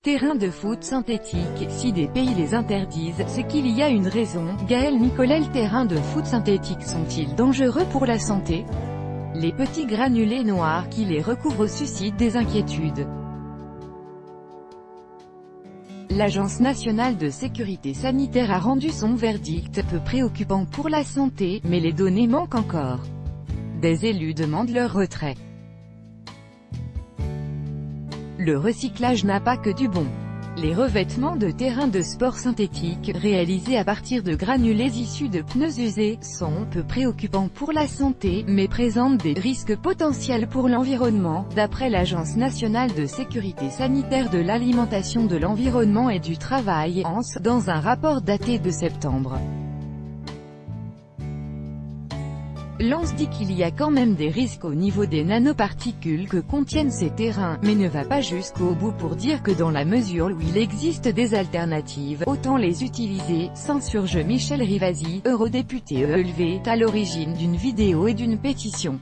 Terrains de foot synthétiques, si des pays les interdisent, c'est qu'il y a une raison. Gaël Nicolet. Les terrains de foot synthétiques sont-ils dangereux pour la santé? Les petits granulés noirs qui les recouvrent suscitent des inquiétudes. L'Agence nationale de sécurité sanitaire a rendu son verdict, peu préoccupant pour la santé, mais les données manquent encore. Des élus demandent leur retrait. Le recyclage n'a pas que du bon. Les revêtements de terrains de sport synthétiques, réalisés à partir de granulés issus de pneus usés, sont peu préoccupants pour la santé, mais présentent des risques potentiels pour l'environnement, d'après l'Agence nationale de sécurité sanitaire de l'alimentation, de l'environnement et du travail, ANSE, dans un rapport daté de septembre. L'ANSE dit qu'il y a quand même des risques au niveau des nanoparticules que contiennent ces terrains, mais ne va pas jusqu'au bout pour dire que dans la mesure où il existe des alternatives, autant les utiliser, s'insurge Michel Rivasi, eurodéputé ELV, à l'origine d'une vidéo et d'une pétition.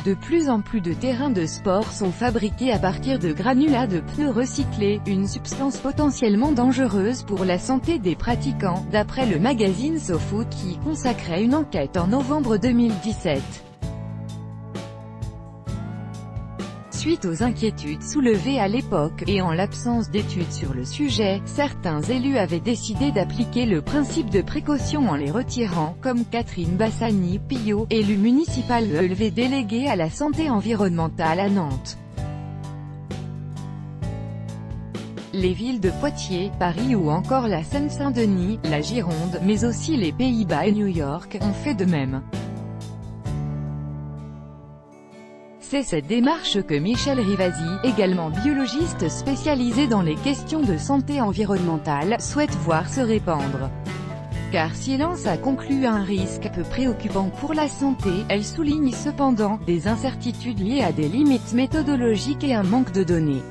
De plus en plus de terrains de sport sont fabriqués à partir de granulats de pneus recyclés, une substance potentiellement dangereuse pour la santé des pratiquants, d'après le magazine SoFoot qui y consacrait une enquête en novembre 2017. Suite aux inquiétudes soulevées à l'époque, et en l'absence d'études sur le sujet, certains élus avaient décidé d'appliquer le principe de précaution en les retirant, comme Catherine Bassani-Pillot, élue municipale ELV déléguée à la santé environnementale à Nantes. Les villes de Poitiers, Paris ou encore la Seine-Saint-Denis, la Gironde, mais aussi les Pays-Bas et New York, ont fait de même. C'est cette démarche que Michel Rivasi, également biologiste spécialisé dans les questions de santé environnementale, souhaite voir se répandre. Car si l'ANSE a conclu un risque peu préoccupant pour la santé, elle souligne cependant des incertitudes liées à des limites méthodologiques et un manque de données.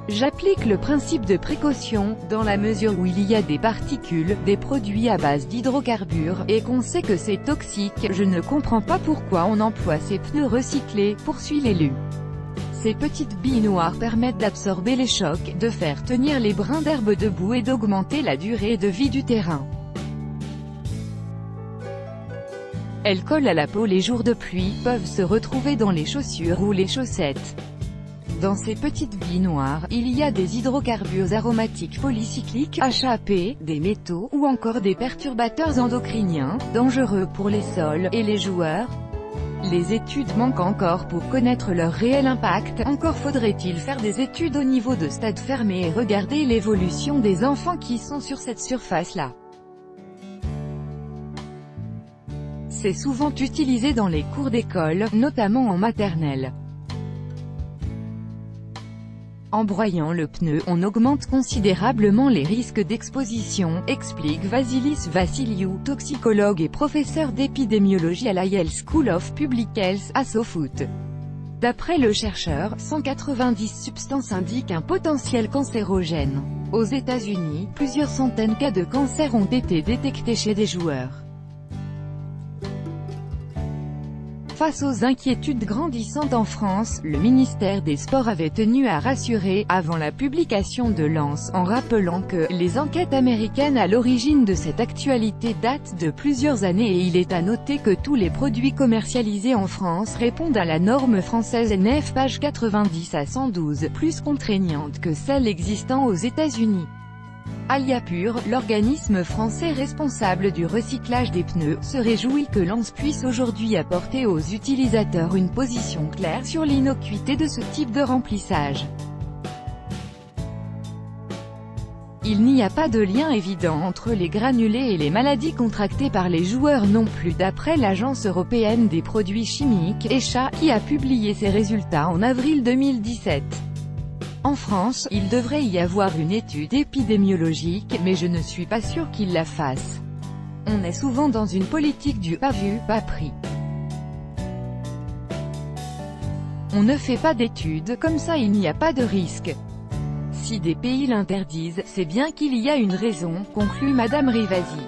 J'applique le principe de précaution, dans la mesure où il y a des particules, des produits à base d'hydrocarbures, et qu'on sait que c'est toxique. Je ne comprends pas pourquoi on emploie ces pneus recyclés, poursuit l'élu. Ces petites billes noires permettent d'absorber les chocs, de faire tenir les brins d'herbe debout et d'augmenter la durée de vie du terrain. Elles collent à la peau les jours de pluie, peuvent se retrouver dans les chaussures ou les chaussettes. Dans ces petites billes noires, il y a des hydrocarbures aromatiques polycycliques, HAP, des métaux, ou encore des perturbateurs endocriniens, dangereux pour les sols, et les joueurs. Les études manquent encore pour connaître leur réel impact, encore faudrait-il faire des études au niveau de stade fermé et regarder l'évolution des enfants qui sont sur cette surface-là. C'est souvent utilisé dans les cours d'école, notamment en maternelle. En broyant le pneu, on augmente considérablement les risques d'exposition, explique Vasilis Vassiliou, toxicologue et professeur d'épidémiologie à la Yale School of Public Health, à SoFoot. D'après le chercheur, 190 substances indiquent un potentiel cancérogène. Aux États-Unis, plusieurs centaines de cas de cancer ont été détectés chez des joueurs. Face aux inquiétudes grandissantes en France, le ministère des Sports avait tenu à rassurer, avant la publication de l'ANSE, en rappelant que les enquêtes américaines à l'origine de cette actualité datent de plusieurs années et il est à noter que tous les produits commercialisés en France répondent à la norme française NF page 90 à 112, plus contraignante que celle existant aux États-Unis. Aliapur, l'organisme français responsable du recyclage des pneus, se réjouit que l'ANSE puisse aujourd'hui apporter aux utilisateurs une position claire sur l'innocuité de ce type de remplissage. Il n'y a pas de lien évident entre les granulés et les maladies contractées par les joueurs non plus, d'après l'Agence européenne des produits chimiques, ECHA, qui a publié ses résultats en avril 2017. En France, il devrait y avoir une étude épidémiologique, mais je ne suis pas sûr qu'il la fasse. On est souvent dans une politique du « pas vu, pas pris ». On ne fait pas d'études, comme ça il n'y a pas de risque. Si des pays l'interdisent, c'est bien qu'il y a une raison, conclut Madame Rivasi.